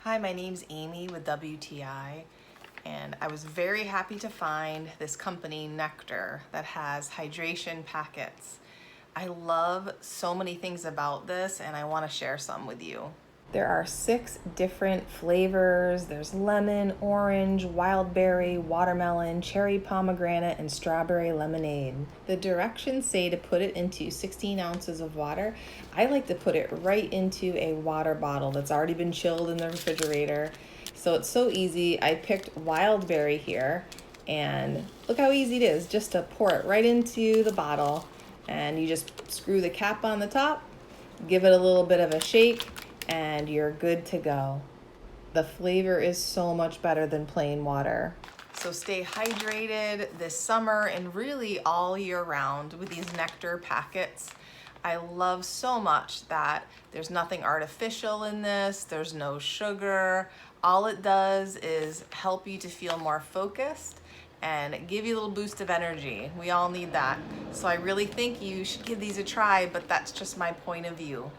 Hi, my name's Amy with WTI, and I was very happy to find this company, Nectar, that has hydration packets. I love so many things about this, and I want to share some with you. There are 6 different flavors. There's lemon, orange, wild berry, watermelon, cherry pomegranate, and strawberry lemonade. The directions say to put it into 16 ounces of water. I like to put it right into a water bottle that's already been chilled in the refrigerator. So it's so easy. I picked wild berry here, and look how easy it is just to pour it right into the bottle, and you just screw the cap on the top, give it a little bit of a shake, and you're good to go. The flavor is so much better than plain water. So stay hydrated this summer and really all year round with these Nectar packets. I love so much that there's nothing artificial in this, there's no sugar. All it does is help you to feel more focused and give you a little boost of energy. We all need that. So I really think you should give these a try, but that's just my point of view.